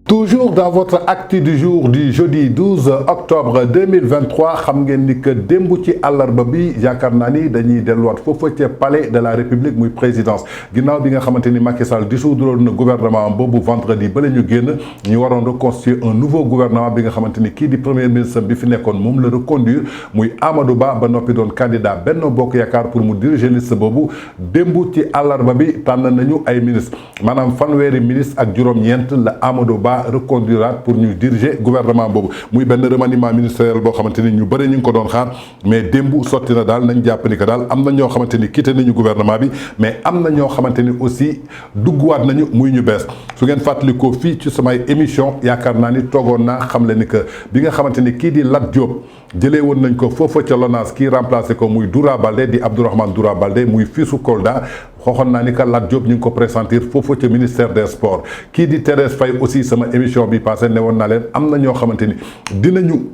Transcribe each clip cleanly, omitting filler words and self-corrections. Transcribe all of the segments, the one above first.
Toujours dans votre actu du jour du jeudi 12 octobre 2023 xam ngeen ni que démb ci àllarba bi yaakaar naa ni dañuy delluwaat foofa ca palais de la république muy présidence ginnaaw bi nga xamante ni Macky Sall dissoudre na gouvernement boobu vendredi ba la ñu génn ñu waroon reconstituer un nouveau gouvernement bi nga xamante ni kii di premier ministre bi fi nekkoon moom la reconduire muy Amadou Ba ba noppi doon candidat Benno Bokk Yaakaar pour mu diriger liste boobu démb ci àllarba bi tànn nañu ay ministre maanaam fanweeri ministre ak juróom-ñeent la Amadou Ba reconduira pour ñu diriger gouvernement boobu muy benn remaniement ministériel boo xamante ni ñu bëri ñu ngi ko doon xaar mais démb sotti na daal nañ jàpp ni que daal am na ñoo xamante ni quitté nañu gouvernement bi mais am na ñoo xamante ni aussi dugguwaat nañu muy ñu bees su ngeen fàttalikoo fii ci samay émission yaakaar naa ni toogoon naa xam le ni que bi nga xamante ni kii di Lat Diop jëlee woon nañ ko foofa ca LONASE kii remplacé ko muy Doura Baldé di Abdourahmane Doura Baldé muy fiisu Kolda xooxoon naa ni que Lat Diop ñu ngi ko pressentir foofa ca ministère des sports kii di Thérèse Faye aussi sama émission bi passé ne woon naa leen am na ñoo xamante ni dinañu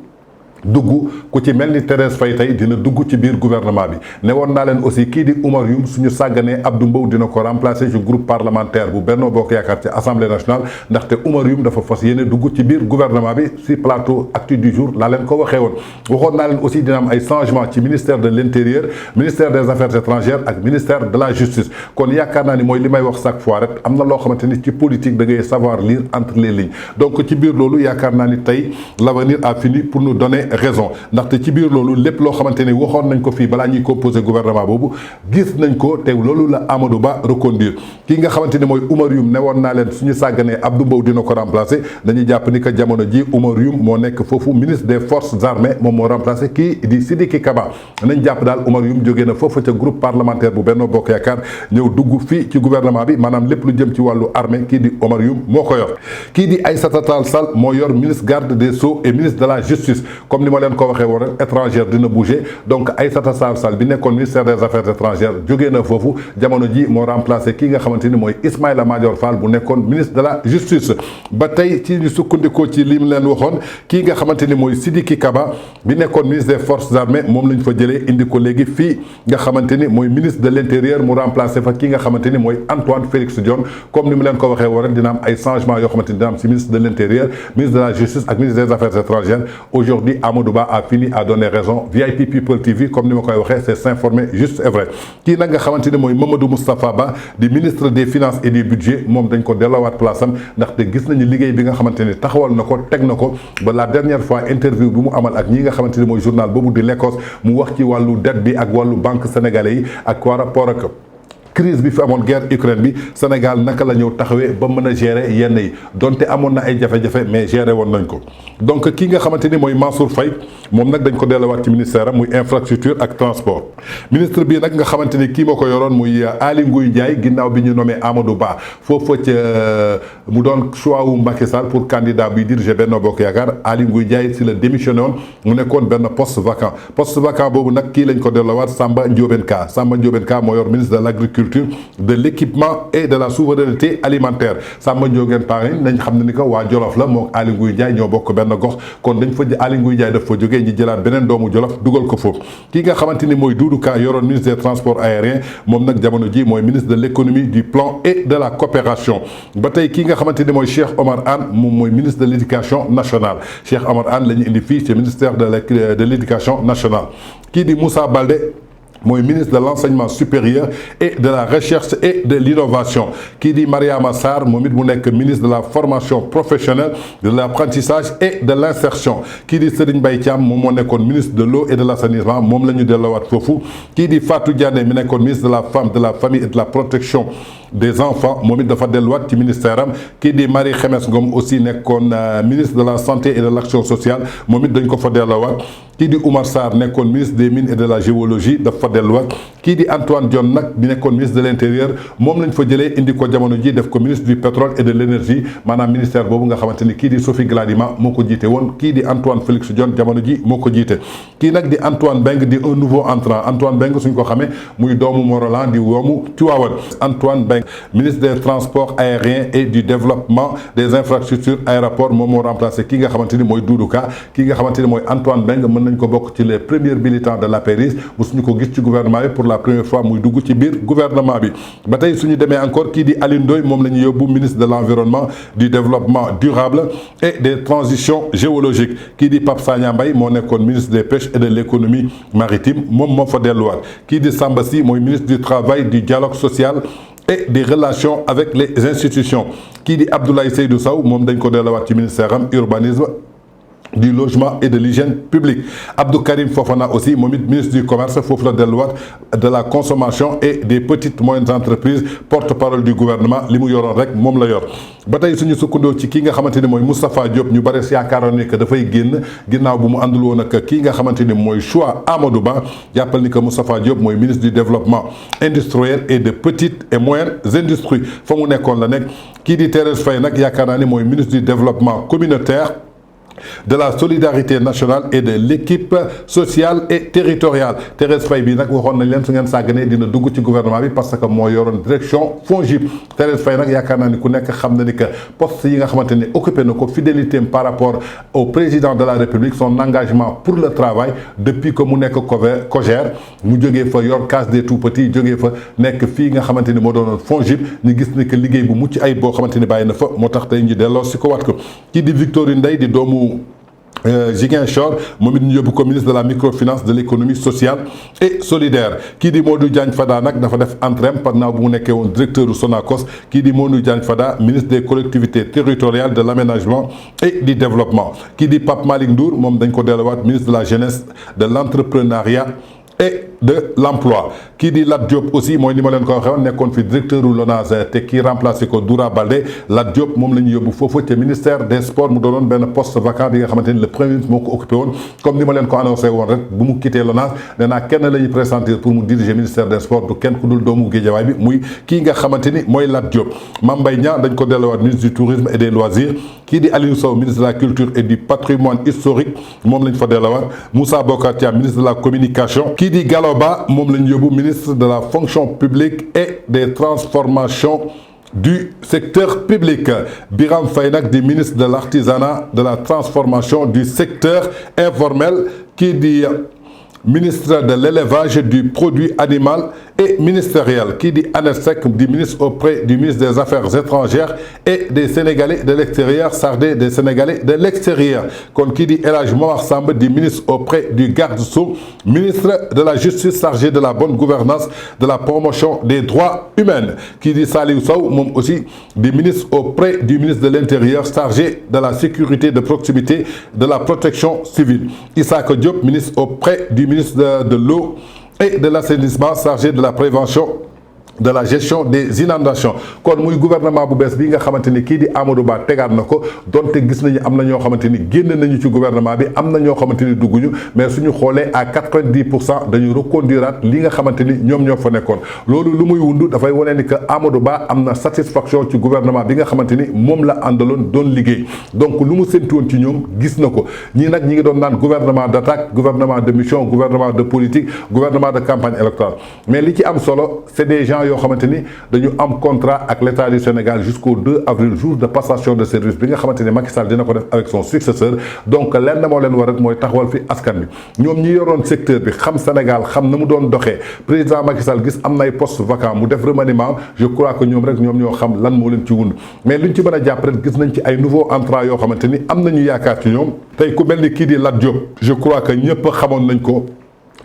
dugg ku ci mel ni Thérèse Faye tey dina dugg ci biir gouvernement bi ne woon naa leen aussi kii di Oumar Youm suñu sàgganee Abdou Mbow dina ko remplacer ci groupe parlementaire bu Benno Bokk Yaakaar ci assemblée nationale ndaxte Oumar Youm dafa fas yéene dugg ci biir gouvernement bi si plateau actu du jour laa leen ko waxee woon waxoon naa leen aussi dina am ay changement ci ministère de l'intérieur ministère des affaires étrangères ak ministère de la justice kon yaakaar naa ni mooy li may wax chaque fois rek am na loo xamante ni ci politique da ngay savoir lire entre les lignes donc ci biir loolu yaakaar naa ni tey l'avenir a fini pour nous donner raison ndaxte ci biir loolu lépp loo xamante ni waxoon nañ ko fii balaa ñuy composer gouvernement boobu gis nañ ko te loolu la Amadou Ba reconduire kii nga xamante ni mooy Oumar Youm ne woon naa leen suñu sàgganee Abdou Mbow dina ko remplacer dañuy jàpp ni que jamono ji Oumar Youm moo nekk foofu ministre des forces armées moom moo remplacer kii di Sidiki Kaba nañ jàpp daal Oumar Youm jógee na foofu ca groupe parlementaire bu Benno Bokk Yaakaar ñëw dugg fii ci gouvernement bi maanaam lépp lu jëm ci wàllu armée kii di Oumar Youm moo ko yor kii di Aïssata Tall Sall moo yor ministre garde des Sceaux et ministre de la justice comme ni ma leen ko waxee woon rek étrangère dina bouger donc Aïssata Tall Sall bi nekkoon ministère des affaires étrangères jógee na foofu jamono ji moo remplacé kii nga xamante ni mooy Ismaïla Madior Fall bu nekkoon ministre de la justice ba tey ci ñu sukkandikoo ci li mu leen waxoon kii nga xamante ni mooy Sidiki Kaba bi nekkoon ministre des forces armées moom lañ fa jëlee indi ko léegi fii nga xamante ni mooy ministre de l'intérieur mu remplacé fa kii nga xamante ni mooy Antoine Félix Diome comme ni mu leen ko waxee woon rek dina am ay changements yoo xamante ni dina am si ministre de l'intérieur ministre de la justice ak ministre des affaires étrangères aujourd'hui Amadou Ba a fini à donner raison VIP People TV comme ni ma koy waxee c'est s'informer juste et vrai kii nag nga xamante ni mooy Mamadou Moustapha Ba di ministre des finances et du budget moom dañ ko delloowaat place am ndaxte gis nañu liggéey bi nga xamante ni taxawal na ko teg na ko ba la dernière fois interview bi mu amal ak ñi nga xamante ni mooy journal boobu di l'Écosse mu wax ci wàllu dette bi ak wàllu banque sénégalais yi ak par rapport ak crise bi fi amoon guerre Ukraine bi Sénégal naka la ñëw taxawee ba mën a gérer yenn yi donte amoon na ay jafe-jafe mais gérer woon nañ ko donc kii nga xamante ni mooy Mansour Faye moom nag dañ ko delluwaat ci ministère am muy infrastructure ak transport ministre bii nag nga xamante ni kii moo ko yoroon muy Aly Ngouille Ndiaye ginnaaw bi ñu nommé Amadou Ba foofa ca mu doon choix wu Macky Sall pour candidat buy diriger Benno Bokk Yaakaar Aly Ngouille Ndiaye si la démissionné woon mu nekkoon benn poste vacant boobu nag kii lañ ko delluwaat Samba Ndiobène Ka moo yor ministre de l'agriculture de l'équipement et de la souveraineté alimentaire Samba Ndiobène Ka nañ xam ne ni ko waa Jolof la moo Aly Ngouille Ndiaye ñoo bokk benn gox kon dañ fa Aly Ngouille Ndiaye daf fa jógee ñi jëlaat beneen doomu Jolof dugal ko foofu kii nga xamante ni mooy Doudou Ka yoroon ministre des transports aériens moom nag jamono ji mooy ministre de l'économie du plan et de la coopération ba tey kii nga xamante ni mooy Cheikh Omar Anne moom mooy ministre de l'éducation nationale Cheikh Omar Anne la ñu indi fii ci ministère de l'éducation nationale kii di Moussa Baldé mooy ministre de l'enseignement supérieur et de la recherche et de l'innovation kii di Mariama Sarr moom it mu nekk ministre de la formation professionnelle de l'apprentissage et de l'insertion kii di Serigne Mbaye Thiam moom moo nekkoon ministre de l'eau et de l'assainissement moom la ñu delloowaat foofu kii di Fatou Diané mi nekkoon ministre de la femme de la famille et de la protection des enfants moom it dafa delluwaat ci ministère am kii di Marie Khemesse Ngom aussi nekkoon ministre de la santé et de l'action sociale moom it dañ ko fa delloowaat kii di Oumar Sarr nekkoon ministre des mines et de la géologie dafa delluwaat kii di Antoine Diome nag bi nekkoon ministre de l'intérieur moom lañ fa jëlee indi ko jamono ji def ko ministre du pétrole et de l'énergie maanaam ministère boobu nga xamante ni kii di Sophie Gladima moo ko jiite woon kii di Antoine Félix Diome jamono ji moo ko jiite kii nag di Antoine Mbengue di un nouveau entrant Antoine Mbengue suñ ko xamee muy doomu Morolan di woomu Tivaouane Antoine Mbengue Mbengue ministre des transports aériens et du développement des infrastructures aéroports moom moo remplacé ki nga xamante ni mooy Doudou Ka ki nga xamante ni mooy Antoine Mbengue mën nañ ko bokk ci les premiers militants de l'APR musuñu ko gis ci gouvernement bi pour la première fois muy dugg ci biir gouvernement bi ba tey suñu demee encore kii di Alioune Ndoye moom la ñu yóbbu ministre de l'environnement du développement durable et des transitions géologiques kii di Pape Sagna Mbaye moo nekkoon ministre des pêches et de l'économie maritime moom moo fa delluwaat kii di Samba Sy mooy ministre du travail du dialogue social et des relations avec les institutions kii di Abdoulaye Seydou Sow moom dañ ko delluwaat ci ministère am urbanisme du logement et de l'hygiène publique Abdou Karim Fofana aussi ministre du commerce foofu la delluwaat de la consommation et des petites moyennes entreprises porte-parole du gouvernement li mu yoroon rek moom la yor ba tey suñu sukkandoo ci kii nga xamante ni mooy Moustapha Diop ñu bari yaakaaroon ni que dafay génn ginnaaw bu mu àndul woon ak kii nga xamante ni mooy choix Amadou Ba jàppal ni que Moustapha Diop mooy ministre du développement industriel et de petites et moyennes industries fa mu nekkoon la nekk kii di Thérèse Faye nag yaakaar naa ni mooy ministre du développement communautaire de la solidarité nationale et de l'équipe sociale et territoriale Thérèse Faye bi nag waxoon nañ leen su ngeen sàgganee dina dugg ci gouvernement bi parce que moo yoroon direction FONGIP Thérèse Faye nag yaakaar naa ni ku nekk xam na ni que poste yi nga xamante ni occupé na ko fidélité par rapport au président de la République son engagement pour le travail depuis que mu nekk COJER mu jógee fa yor case des tout-petits jógee fa nekk fii nga xamante ni moo doonoon FONGIP ñu gis ni que liggéey bu mucc ay boo xamante ni bàyyi na fa moo tax tey ñu delloo si ko wat ko kii di Victorine Ndeye di doomu Ziguinchor moom it ñu yóbbu ko ministre de la microfinance de l'économie sociale et solidaire kii di Modou Diagne Fada nag dafa def entrée pendant bu mu nekkee woon directeur du Sonacos kii di Modou Diagne Fada ministre des collectivités territoriales de l'aménagement et du développement kii di Pape Malick Ndour moom dañ ko delluwaat ministre de la jeunesse de l'entrepreneuriat et de l'emploi kii di Lat Diop aussi mooy ni ma leen ko waxee woon nekkoon fi directeur u LONASE te kii remplacé ko Doura Baldé Lat Diop moom la ñu yóbbu foofu ca ministère des sports mu doonoon benn poste vacant bi nga xamante ni le premier ministre moo ko occupé woon comme ni ma leen ko annoncé woon rek bu mu quitté LONASE nee naa kenn la ñuy présenté pour mu diriger ministère des sports du kenn ku dul doomu Guédiawaye bi muy kii nga xamante ni mooy Lat Diop Mame Mbaye Niang dañ ko delluwaat ministre du tourisme et des loisirs kii di Aliou Sow ministre de la culture et du patrimoine historique moom lañ fa delluwaat Moussa Bocar Thiam ministre de la communication kii di Gallo Ba moom lañ yóbbu ministre de la fonction publique et des transformations du secteur public Biram Faye nag di ministre de l'artisanat de la transformation du secteur informel kii di ministre de l'élevage du produit animal et ministériel kii di Annette Seck di ministre auprès du ministre des Affaires étrangères et des Sénégalais de l'extérieur chargé des Sénégalais de l'extérieur kon kii di El Hadj Momar Samb di ministre auprès du garde-sceaux ministre de la justice chargé de la bonne gouvernance de la promotion des droits humains kii di Saliou Sow moom aussi di ministre auprès du ministre de l'intérieur chargé de la sécurité de proximité de la protection civile Issaka Diop ministre auprès du ministre de l'eau et de l'assainissement chargé de la prévention de la gestion des inondations kon muy gouvernement bu bees bi nga xamante ni kii di Amadou Ba tegaat na ko donte gis nañu am na ñoo xamante ni génn nañu ci gouvernement bi am na ñoo xamante ni dugguñu mais suñu xoolee à 90% dañu reconduiraat li nga xamante ni ñoom ñoo fa nekkoon loolu lu muy wundu dafay wane ni que Amadou Ba am na satisfaction ci gouvernement bi nga xamante ni moom la àndaloon doon liggéey donc lu mu séntu woon ci ñoom gis na ko ñii nag ñi ngi doon naan gouvernement d'attaque gouvernement de mission gouvernement de politique gouvernement de campagne électorale mais li ci am solo c'est des gens yoo xamante ni dañu am contrat ak l'État du Sénégal jusqu'au 2 avril jour de passation de service bi nga xamante ni Macky Sall dina ko def avec son successeur donc lenn moo leen war rek mooy taxawal fi askan bi ñoom ñi yoroon secteur bi xam Sénégal xam na mu doon doxee président Macky Sall gis am na ay postes vacants mu def remaniement je crois que ñoom rek ñoom ñoo xam lan moo leen ci wund mais luñ ci mën a jàpp rek gis nañ ci ay nouveaux entrants yoo xamante ni am nañu yaakaar ci ñoom tey ku mel ni kii di Lat Diop je crois que ñëpp xamoon nañ ko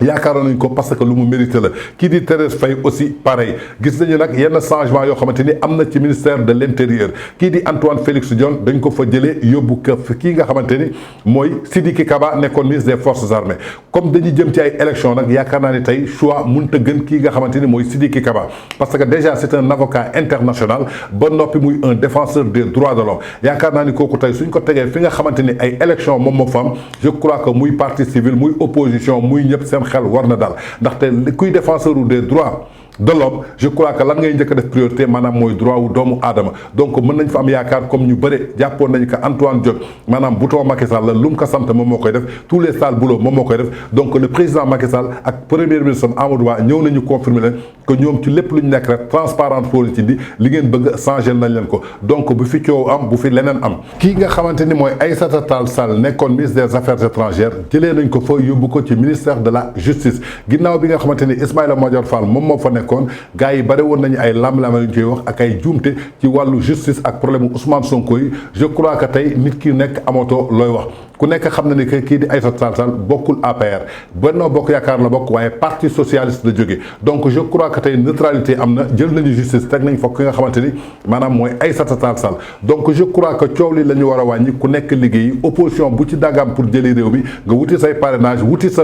yaakaaroon nañ ko parce que lu mu mérité la kii di Thérèse Faye aussi pareil gis nañu nag yenn changement yoo xamante ni am na ci ministère de l'intérieur kii di Antoine Félix Diome dañ ko fa jëlee yóbbu ko kii nga xamante ni mooy Sidiki Kaba nekkoon ministre des forces armées comme dañuy jëm ci ay élections nag yaakaar naa ni tey choix mënut a gën kii nga xamante ni mooy Sidiki Kaba parce que déjà c'est un avocat international ba noppi muy un défenseur des droits de l'homme yaakaar naa ni kooku tey suñ ko tegee fi nga xamante ni ay élections moom moo fa am je crois que muy parti civil muy opposition muy ñëpp seen xel war na daal ndaxte kuy défenseur des droits de l'homme, je crois que lan ngay njëkk def priorité maanaam mooy droit wu doomu aadama donc mën nañ fa am yaakaar comme ñu bëre jàppoon nañu que Antoine Diome maanaam bouton Macky Sall la lu mu ko sant moom moo koy def tous les sales boulots moom moo koy def donc le président Macky Sall ak premier ministre Amadou Ba ñëw nañu confirmer leen que ñoom ci lépp lu ñu nekk rek transparence foo ci di li ngeen bëgg changer nañ leen ko donc bu fi coow am bu fi leneen am kii nga xamante ni mooy Aïssata Tall Sall nekkoon ministre des affaires étrangères jëlee nañ ko fa yóbbu ko ci ministère de la justice ginnaaw bi nga xamante ni Ismaïla Madior Fall moom moo fa nekkoon gars yi bari woon nañu ay lam-lam yu ñu koy wax ak ay juumte ci wàllu justice ak problème Ousmane Sonko yi je crois que tey nit ki nekk amatoo looy wax ku nekk xam na ni que kii di Aïssata Tall Sall bokkul APR Benno Bokk Yaakaar la bokk waaye parti socialiste la jóge donc je crois que tey neutralité am na jël nañu justice teg nañ fa ki nga xamante ni maanaam mooy Aïssata Tall Sall donc je crois que coow li la ñu war a wàññi ku nekk liggéeyi opposition bu ci dagam pour jëli réew mi nga wuti say parrainage wuti sa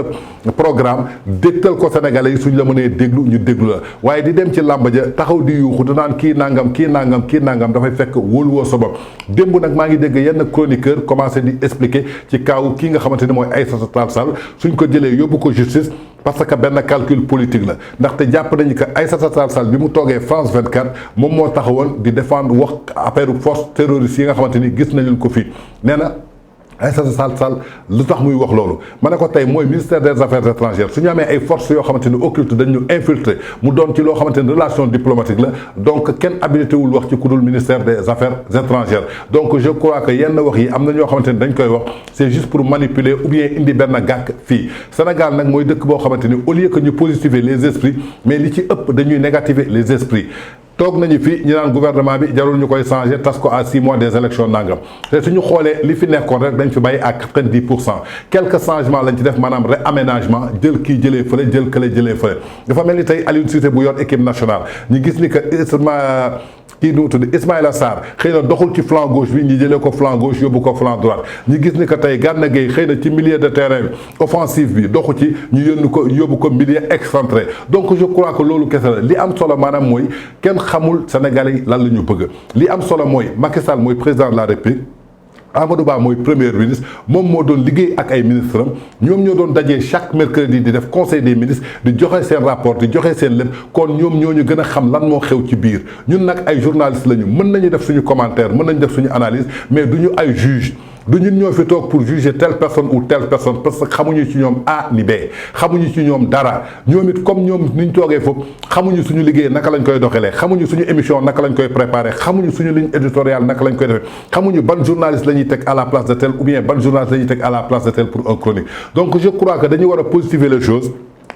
programme dégtal ko Sénégalais yi suñ la mënee déglu ñu déglu la waaye di dem ci làmba ja taxaw di yuuxu danaan kii nangam kii nangam kii nangam dafay fekk wóoluwoo sa bopp démb nag maa ngi dégg yenn chroniqueur commencé di expliquer ci kaaw kii nga xamante ni mooy Aïssata Tall Sall suñ ko jëlee yóbbu ko justice parce que benn calcul politique la ndaxte jàpp nañu que Aïssata Tall Sall bi mu toogee France 24 moom moo taxawoon di défendre wax affaire force terroriste yi nga xamante ni gis nañu ko fii nee na Aïssata Tall Sall lu tax muy wax loolu ma ne ko tey mooy ministère des affaires étrangères su ñu amee ay forces yoo xamante ni occulte dañu infiltrer mu doon ci loo xamante ni relation diplomatique la donc kenn habilité wul wax ci ku dul ministère des affaires étrangères donc je crois que yenn wax yi am na ñoo xamante ni dañ koy wax c'est juste pour manipuler ou bien indi benn gàkk fii Sénégal nag mooy dëkk boo xamante ni au lieu que ñu positiver les esprits mais li ci ëpp dañuy négativer les esprits toog nañu fi ñu naan gouvernement bi jarul ñu koy changer tas ko à 6 mois des élections nangam te suñu xoolee li fi nekkoon rek dañ fi bàyyi à 90% quelques changements lañ ci def maanaam réaménagement jël kii jëlee fële jël kële jëlee fële dafa mel ni tey Aliou Cissé bu yor équipe nationale ñu gis ni que kii nu mu tudd Ismaïla Sarr xëy na doxul ci flanc gauche bi ñu jëlee ko flanc gauche yóbbu ko flanc droite ñu gis ni que tey Gana Gueye xëy na ci milieu de terrain bi offensif bi doxu ci ñu yóbbu ko milieu excentré donc je crois que loolu kese la li am solo maanaam mooy kenn xamul Sénégalais yi lan la ñu bëgg li am solo mooy Macky Sall mooy président de la République Amadou Ba mooy premier ministre moom moo doon liggéey ak ay ministres am ñoom ñoo doon dajee chaque mercredi di def conseil des ministres di joxe seen rapport di joxe seen lépp kon ñoom ñoo ñu gën a xam lan moo xew ci biir ñun nag ay journalistes lañu mën nañu def suñu commentaire mën nañu def suñu analyse mais du ñu ay juge du ñun ñoo fi toog pour juger telle personne ou telle personne parce que xamuñu ci ñoom A ni B xamuñu ci ñoom dara ñoom it comme ñoom ni ñu toogee foofu xamuñu suñu liggéey naka lañ koy doxalee xamuñu suñu émission naka lañ koy préparer xamuñu suñu ligne éditoriale naka lañ koy defee xamuñu ban journaliste la ñuy teg à la place de tel ou bien ban journaliste la ñuy teg à la place de tel pour un chronique donc je crois que dañu war a positiver les choses.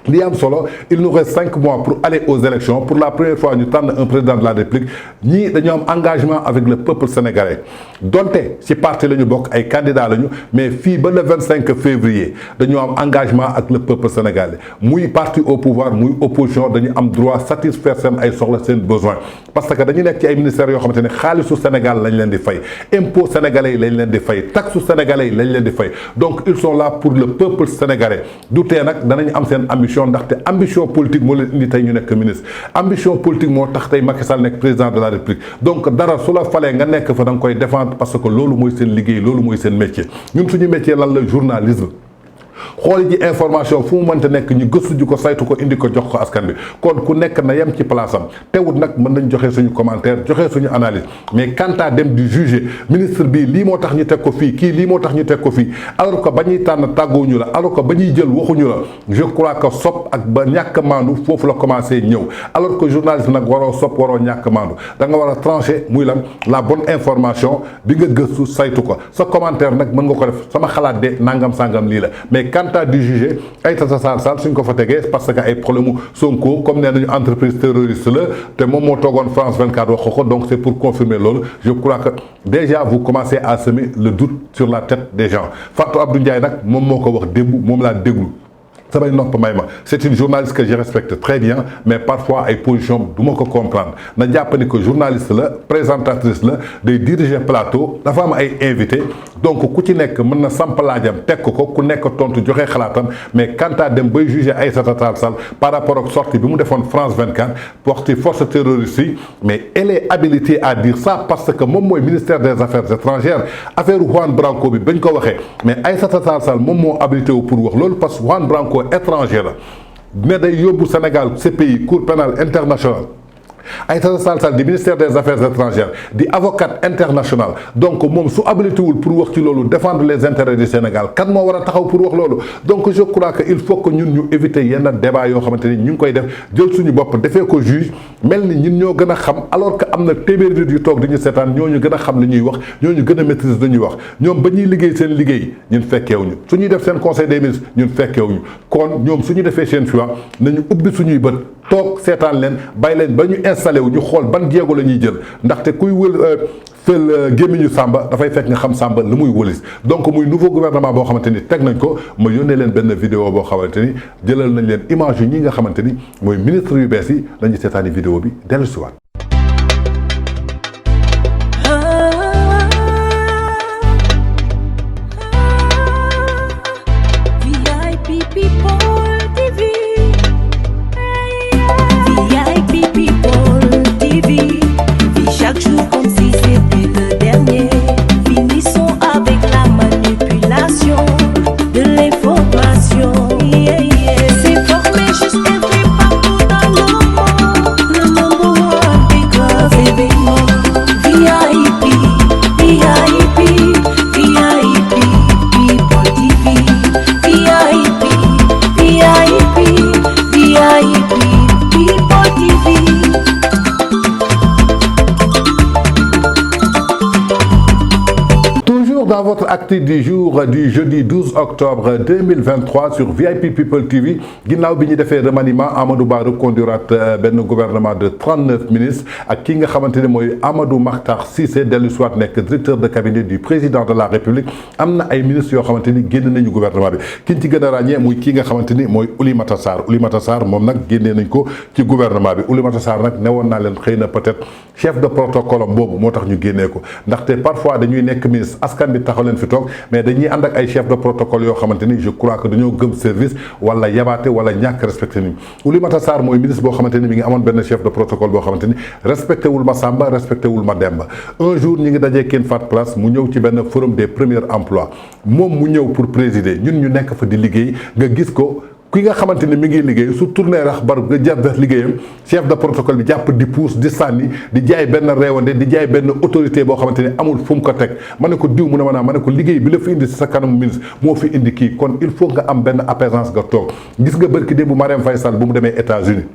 li am solo il nous reste 5 mois pour aller aux élections pour la première fois ñu tànn un président de la République ñii dañoo am engagement avec le peuple sénégalais donte ci parti la ñu bokk ay candidats lañu mais fii ba le 25 février dañoo am engagement ak le peuple sénégalais muy parti au pouvoir muy opposition dañu am droit satisfaire seen ay soxla seen besoin parce que dañu nekk ci ay ministères yoo xamante ne xaalisu Sénégal lañ leen di fay impôt sénégalais yi lañ leen di fay taxe sénégalais yi lañ leen di fay donc ils sont là pour le peuple sénégalais du tee nag danañ am seen ambition ndaxte ambition politique moo leen indi tey ñu nekk ministre ambition politique moo tax tey Macky Sall nekk président de la République donc dara su la falee nga nekk fa da nga koy défendre parce que loolu mooy seen liggéey loolu mooy seen métier ñun suñu métier lan la journalisme xool ji information fu mu mënta nekk ñu gëstu ji ko saytu ko indi ko jox ko askan bi kon ku nekk na yem ci place am teewut nag mën nañ joxe suñu commentaire joxe suñu analyse mais quant à dem di juger ministre bi lii moo tax ñu teg ko fii kii lii moo tax ñu teg ko fii alors que ba ñuy tànn tàgguwuñu la alors que ba ñuy jël waxuñu la je crois que sopp ak ba ñàkk maandu foofu la commencé ñëw alors que journaliste nag waroo sopp waroo ñàkk maandu da nga war a trancher muy lan la bonne information bi nga gëstu saytu ko sa commentaire nag mën nga ko def sama xalaat de nangam sangam lii la mais quant à di juger Aïssata Tall Sall suñ ko fa tegee parce que ay problème mu Sonko comme nee nañu entreprise terroriste la te moom moo toogoon France 24 wax ko donc c'est pour confirmer loolu je crois que déjà vous commencez à semer le doute sur la tête des gens Fatou Abdou Ndiaye nag moom moo ko wax démb moom laa déglu samay nopp may ma c'est une journaliste que je respecte très bien mais parfois ay position du ma ko comprendre na jàpp ni que journaliste la présentatrice la day diriger plateau dafa am ay invité donc ku ci nekk mën na samp laajam teg ko ku nekk tontu joxe xalaatam mais quant à dem bay juger Aïssata Tall Sall par rapport ak sortie bi mu defoon France 24 waxti force terroriste yi mais elle est habilitée à dire ça parce que moom mooy ministère des affaires étrangères affaire Juan Branco bi bañ ko waxee mais Aïssata Tall Sall moom moo habilité wu pour wax loolu parce que Juan Branco étranger la ne day yóbbu Sénégal CPI Cour pénale internationale Aïssata Tall Sall du ministère des Affaires étrangères di avocate internationale donc moom su habilité wul pour wax ci loolu défendre les intérêts du Sénégal kan moo war a taxaw pour wax loolu donc je crois que il faut que ñun ñu éviter yenn débat yoo xamante ni ñu ngi koy def jël suñu bopp defee ko juge mel ni ñun ñoo gën a xam alors que am na téeméeri nit yu toog di ñu seetaan ñooñu gën a xam li ñuy wax ñooñu gën a maîtrise li ñuy wax ñoom ba ñuy liggéey seen liggéey ñun fekkeewuñu su ñuy def seen conseil des ministres ñun fekkeewuñu kon ñoom su ñu defee seen choix nañu ubbi suñuy bët toog seetaan leen bàyyi leen ba ñu installé wu ñu xool ban jéego la ñuy jël ndaxte kuy fël gémmiñu Samba dafay fekk nga xam Samba lu muy wëlis donc muy nouveau gouvernement boo xamante ni teg nañ ko ma yónnee leen benn vidéo boo xamante ni jëlal nañ leen image yu ñi nga xamante ni mooy ministre yu bees yi nañu seetaani vidéo bi dellu si waat dans votre acte du jour du jeudi 12 octobre 2023 sur VIP People TV ginnaaw bi ñu defee remaniement Amadou Ba reconduiraat benn gouvernement de 39 ministres ak ki nga xamante ne mooy Amadou Makhtar Cissé dellu soit nekk directeur de cabinet du président de la République am na ay ministres yoo xamante ni génn nañu gouvernement bi ki ñu ci gën a ràññee muy ki nga xamante ni mooy Oulimata Sarr moom nag génnee nañ ko ci gouvernement bi Oulimata Sarr nag newoon naa leen xëy na peut-être chef de protocole boobu moo tax ñu génnee ko ndaxte parfois dañuy nekk ministre askan bi taxaw leen fi toog mais dañuy ànd ak ay chef de protocole yoo xamante ni je crois que dañoo gëm service wala yabaate wala ñàkk respecté ni Oulimata Sarr mooy ministre boo xamante ni mi ngi amoon benn chef de protocole boo xamante ni respecté wul ma Samba respecté wul ma Demba un jour ñi ngi dajee King Fahd Palace mu ñëw ci benn forum des premiers emplois moom mu ñëw pour présider ñun ñu nekk fa di liggéey nga gis ko ki nga xamante ni mi ngi liggéey su tourné rax bar nga jàpp liggéeyam chef de protocole bi jàpp di puus di sànni di jaay benn réewande di jaay benn autorité boo xamante ni amul fu mu ko teg ma ne ko diw mu ne ma ne ko liggéey bi la fi indi si sa kanamu ministre moo fi indi kii kon il faut nga am benn apaisance nga toog gis nga bërki démb bu Marème Faye Sall bu mu demee États-Unis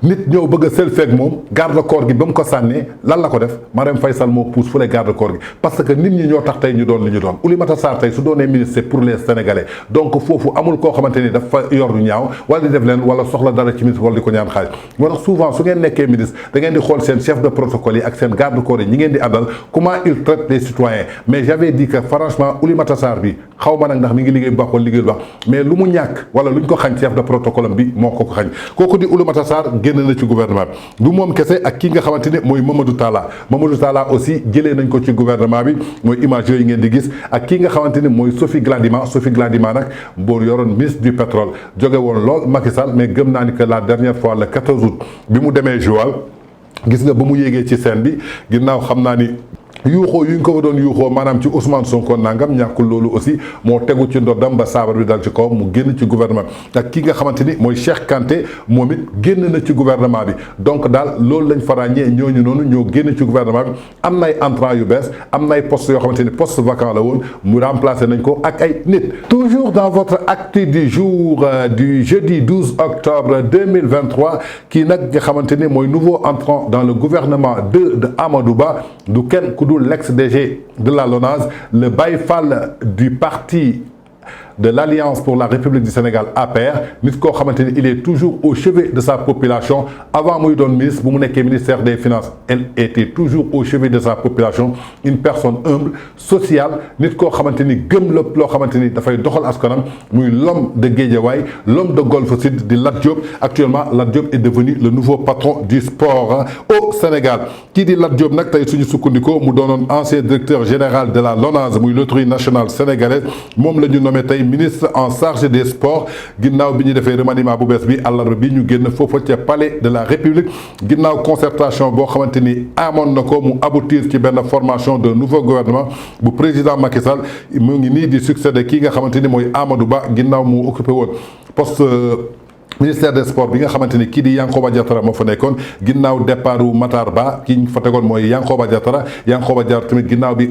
nit ñëw bëgg a selfie ak moom garde corps gi ba mu ko sànnee lan la ko def Marème Faye Sall moo pousse fu le garde corps gi parce que nit ñi ñoo tax tey ñu doon li ñu doon Oulimata Sarr tey su doonee ministre c'est pour les Sénégalais donc foofu amul koo xamante ni dafa yor lu ñaaw wala di def leen wala soxla dara ci ministre wala di ko ñaan xaalis moo tax souvent su ngeen nekkee ministre da ngeen di xool seen chef de protocole yi ak seen garde corps yi ñi ngeen di àndal comment il traite les citoyens mais j'avais dit que franchement Oulimata Sarr bi xaw ma nag ndax mi ngi liggéey bu baax wala liggéey bu baax mais lu mu ñàkk wala luñ ko xañ chef de protocole am bi moo ko xañ kooku di Oulimata Sarr génn na ci gouvernement bi du moom kese ak ki nga xamante ne mooy Mamadou Talla aussi jëlee nañ ko ci gouvernement bi mooy image yooyu ngeen di gis ak ki nga xamante ni mooy Sophie Gladima nag boo yoroon ministre du pétrole jóge woon lool Macky Sall mais gëm naa ni que la dernière fois le 14 août bi mu demee Joal gis nga ba mu yéegee ci scène bi ginnaaw xam naa ni yuuxoo yu ñu ko doon yuuxoo maanaam ci Ousmane Sonko nangam ñàkkul loolu aussi moo tegu ci ndoddam ba saabar bi dal ci kaw mu génn ci gouvernement bi ak ki nga xamante ni mooy Cheikh Kanté moom it génn na ci gouvernement bi donc daal loolu lañ fa ràññee ñooñu noonu ñoo génn ci gouvernement bi am nay entrants yu bees am nay postes yoo xamante ni poste vacant la woon mu remplacé nañ ko ak ay nit. toujours dans votre acte du jour du jeudi 12 octobre 2023 kii nag nga xamante ni mooy nouveau entrant dans le gouvernement de Amadou Ba du kenn l'ex-DG de la LONASE, le Baye Fall du parti de l'Alliance pour la République du Sénégal APR nit koo xamante ni il est toujours au chevet de sa population avant muy doon ministre bu mu nekkee ministère des finances elle était toujours au chevet de sa population une personne humble sociale nit koo xamante ni gëm lépp loo xamante ni dafay doxal askanam muy l'homme de Guédiawaye l'homme de Golf Sud di Lat Diop actuellement Lat Diop est devenu le nouveau patron du sport au Sénégal kii di Lat Diop nag tey suñu sukkandikoo mu doonoon ancien directeur général de la LONASE muy loterie nationale sénégalaise moom la ñu nommé tey ministre en charge des sports ginnaaw bi ñu defee remaniement bu bees bi àllarba bi ñu génn foofa ca palais de la République ginnaaw concertation boo xamante ni amoon na ko mu aboutir ci benn formation de nouveau gouvernement bu président Macky Sall mu ngi nii di succéder kii nga xamante ni mooy Amadou Ba ginnaaw mu occupé woon poste ministère des sports bi nga xamanteni ki di Yankhoba Diattara moo fa nekkoon ginnaaw départu Matar Ba ki ñu fa tegoon mooy Yankhoba Diattara tamit ginnaaw bi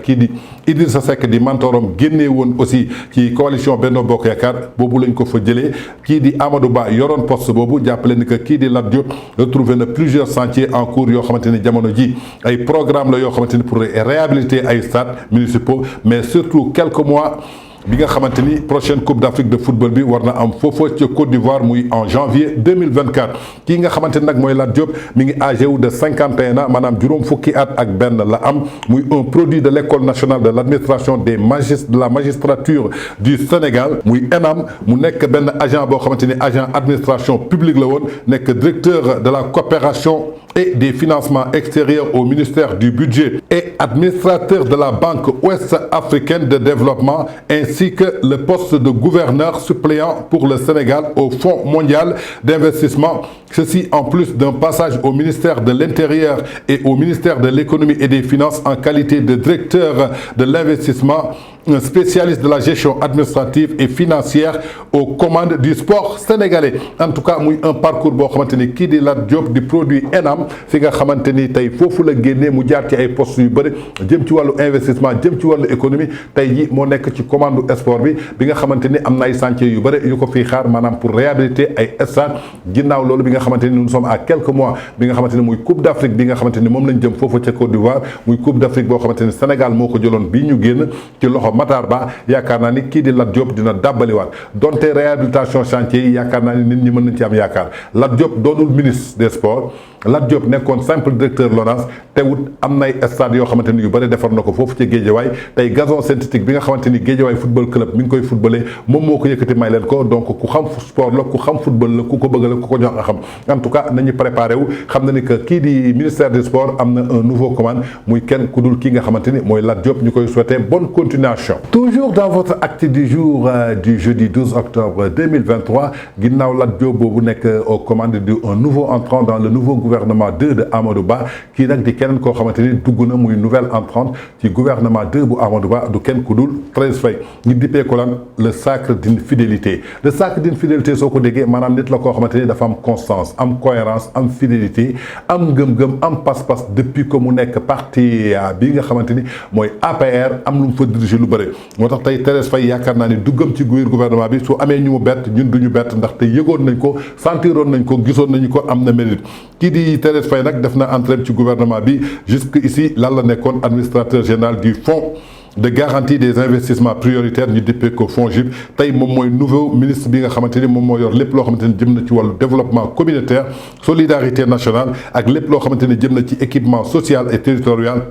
kii di Idrissa Seck di mentorom génnee woon aussi ci coalition Benno Bokk Yaakaar boobu lañ ko fa jëlee kii di Amadou Ba yoroon poste boobu jàppale ni que kii di Lat Diop retrouvé na plusieurs chantiers en cours yoo xamante ni jamono ji ay programme la yoo xamante ni pour réhabiliter ay stades municipaux mais surtout quelques mois bi nga xamanteni prochaine coupe d'Afrique de football bi warna am foofa ci Côte d'Ivoire muy en janvier 2024 ki nga xamanteni nak moy Lat Diop mi ngi âgé wu de 51 ans manam juróom fukki at ak ben la am muy un produit de l'école nationale de l'administration de la magistrature du Sénégal muy ENAM mu nek ben agent bo xamanteni agent administration publique la won nek directeur de la coopération et des financements extérieurs au ministère du budget et administrateur de la Banque ouest-africaine de développement ainsi que le poste de gouverneur suppléant pour le Sénégal au Fonds mondial d'investissement. Ceci en plus d'un passage au ministère de l'Intérieur et au ministère de l'Économie et des Finances en qualité de directeur de l'investissement, un spécialiste de la gestion administrative et financière aux commandes du sport sénégalais. En tout cas, muy un parcours boo xamante ni kii di Lat Diop di produit ENAM fi nga xamante ni tey foofu la génnee mu jaar ci ay postes yu bëri jëm ci wàllu investissement jëm ci wàllu économie tey ji moo nekk ci commande sport bi nga xamante ni am na ay chantier yu bëri yu ko fiy xaar maanaam pour réhabiliter ay stades ginnaaw loolu bi nga xamante ni nous sommes à quelques mois bi nga xamante ni muy Coupe d'Afrique bi nga xamante ni moom lañ jëm foofu ca Côte d'Ivoire muy Coupe d'Afrique boo xamante ni Sénégal moo ko jëloon bii ñu génn ci loxo Matar Ba yaakaar naa ni kii di Lat Diop dina dàbbaliwaat donte réhabilitation chantier yi yaakaar naa ni nit ñi mën nañ ci am yaakaar Lat Diop doonul ministre des sports Lat Diop nekkoon simple directeur LONASE teewut am nay stade yoo xamante ni yu bëri defar na ko foofu ci Guédiawaye tey gazon synthétique bi nga xamante ni Guédiawaye football club mi ngi koy footballé moom moo ko yëkkati may leen ko donc ku xam sport la ku xam football la ku ko bëgg la ku ko jox nga xam en tout cas nañu préparé wu xam na ni que kii di ministère des sports am na un nouveau commande muy kenn ku dul kii nga xamante ni mooy Lat Diop ñu koy souhaiter bonne continuation. Toujours dans votre acte du jour du jeudi 12 octobre 2023 ginnaaw Lat Diop boobu nekk aux commandes du un nouveau entrant dans le nouveau gouvernement 2 de Amadou Ba kii nag di keneen koo xamante ni dugg na muy nouvelle entrante ci gouvernement 2 bu Amadou Ba du kenn ku dul Thérèse Faye ñu dippee ko lan le sacre d'une fidélité le sacre d'une fidélité soo ko déggee maanaam nit la koo xamante ni dafa am constance am cohérence am fidélité am ngëm-ngëm am pas-pas depuis que mu nekk parti bi nga xamante ni mooy APR am lu mu fa diriger lu bëri moo tax tey Thérèse Faye yaakaar naa ni duggam ci gouvernement bi su amee ñu mu bett ñun duñu bett ndaxte yëgoon nañ ko sentiroon nañ ko gisoon nañu ko am na mérite kii di Thérèse Faye nag def na entrée ci gouvernement bi jusque ici lan la nekkoon administrateur général du fonds de garantie des investissements prioritaires ñu dippee ko FONGIP tey moom mooy nouveau ministre bi nga xamante ni moom moo yor lépp loo xamante ni jëm na ci wàllu développement communautaire solidarité nationale ak lépp loo xamante ni jëm na ci équipement social et territorial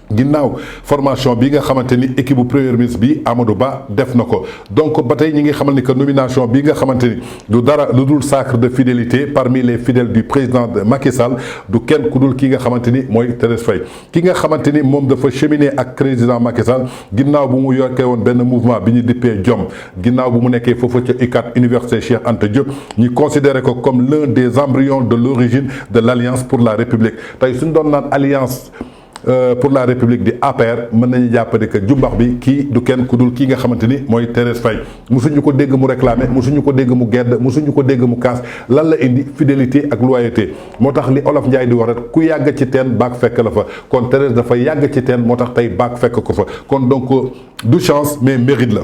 ginnaaw formation bi nga xamante ni équipe bu premier ministre bi Amadou Ba def na ko donc ba tey ñi ngi xamal ni que nomination bi nga xamante ni du dara lu dul sacre de fidélité parmi les fidèles du président de Macky Sall du kenn ku dul ki nga xamante ni mooy Thérèse Faye ki nga xamante ni moom dafa cheminer ak président Macky Sall ginnaaw bu mu yokkee woon benn mouvement bi ñu dippee Jom ginnaaw bu mu nekkee foofu ca UCAD université Cheikh Anta Diop ñu considéré ko comme l'un des embryons de l'origine de l'Alliance pour la République tey suñ doon naan alliance pour la République di APR mën nañu jàppale que jumbax bi kii du kenn ku dul kii nga xamante ni mooy Thérèse Faye musuñu ko dégg mu réclamer musuñu ko dégg mu gedd musuñu ko dégg mu kaas lan la indi fidélité ak loyauté moo tax li olof Njaay di wax rek ku yàgg ci teen baag fekk la fa kon Thérèse dafa yàgg ci teen moo tax tey baag fekk ko fa kon donc du chance mais mérite la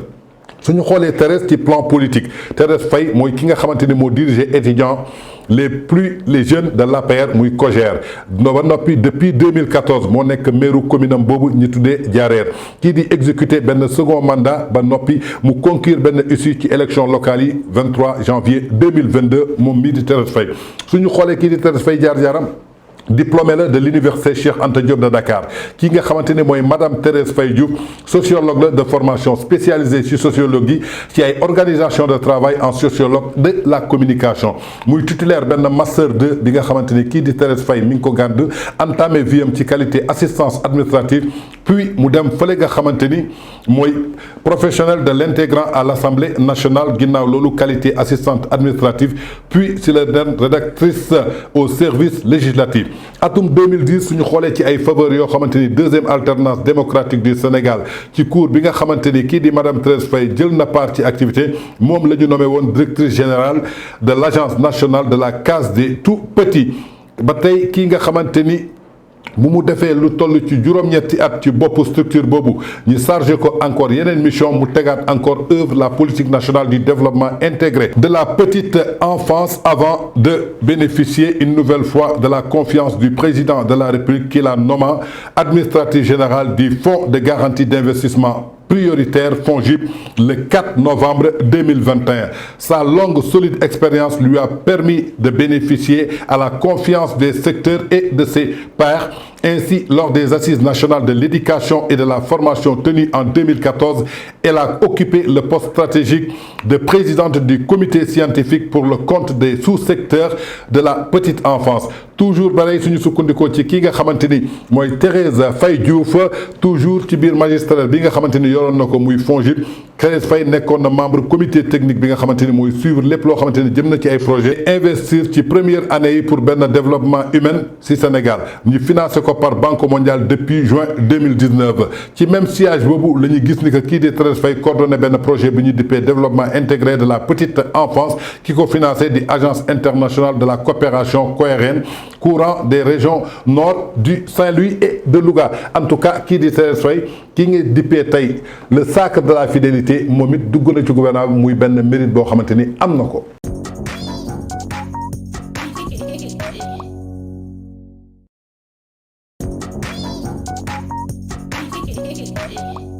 suñu xoolee Thérèse ci plan politique Thérèse Faye mooy ki nga xamante ni moo diriger étudiants les jeunes de l'APR muy COJER ba noppi depuis 2014 moo nekk maire commune am boobu ñu tuddee Diarère kii di exécuter benn second mandat ba noppi mu conclure benn issue ci élection locale yi 23 janvier 2022 moom mii di Thérèse Faye suñu xoolee kii di Thérèse Faye jaar-jaaram diplômé de l'université Cheikh Anta Diop de Dakar ki nga xamante ni mooy madame Thérèse Faye Diouf sociologue la de formation spécialisée ci sociologie ci ay organisation de travail en sociologue de la communication muy titulaire benn master 2 bi nga xamante ni kii di Thérèse Faye mi ngi ko gàdd entamé vie am ci qualité assistance administrative puis mu dem fële nga xamante ni mooy professionnel de l'intégrant à l'Assemblée nationale ginnaaw loolu qualité assistante administrative puis si la rédactrice au service législatif atum 2010 suñu xolé ci ay faveur yo xamanteni deuxième alternance démocratique du Sénégal ci cour bi nga xamanteni ki di madame Thérèse Faye jël na part ci activité mom lañu nommé won directrice générale de l'agence nationale de la case des tout petits ba tay ki nga xamanteni bu mu defee lu toll ci juróom-ñetti at ci bopp structure boobu ñu chargé ko encore yeneen mission mu tegaat encore œuvre la politique nationale du développement intégré de la petite enfance avant de bénéficier une nouvelle fois de la confiance du président de la République qui la nomma administratif général du Fonds de garantie d'investissement prioritaire FONGIP le 4 novembre 2021. Sa longue solide expérience lui a permis de bénéficier à la confiance des secteurs et de ses pairs. Ainsi, lors des assises nationales de l'éducation et de la formation tenues en 2014, elle a occupé le poste stratégique de présidente du comité scientifique pour le compte des sous-secteurs de la petite enfance. Toujours pareil suñu sukkandikoo ci ki nga xamanteni moy Thérèse Faye Diouf toujours ci bir magistrat bi nga xamanteni yoroon nako muy FONGIP. Thérèse Faye nekkoon na membre comité technique bi nga xamanteni moy suivre lépp loo xamanteni jëm na ci ay projet investir ci première année pour ben développement humain ci Sénégal ñu financé ko par Banque mondiale depuis juin 2019 ci même siège bobu lañu gis ni que kii di Thérèse Faye coordonné ben projet bi ñu dippee développement intégré de la petite enfance qui ko financé di agence internationale de la coopération coréenne courant des régions nord du Saint-Louis et de Louga. En tout cas kii di Thérèse Faye ki nga dippee tey le sacre de la fidélité moom it dugg na ci gouvernement bi muy benn mérite boo xamante ni am na ko. Hey, hey, hey, hey.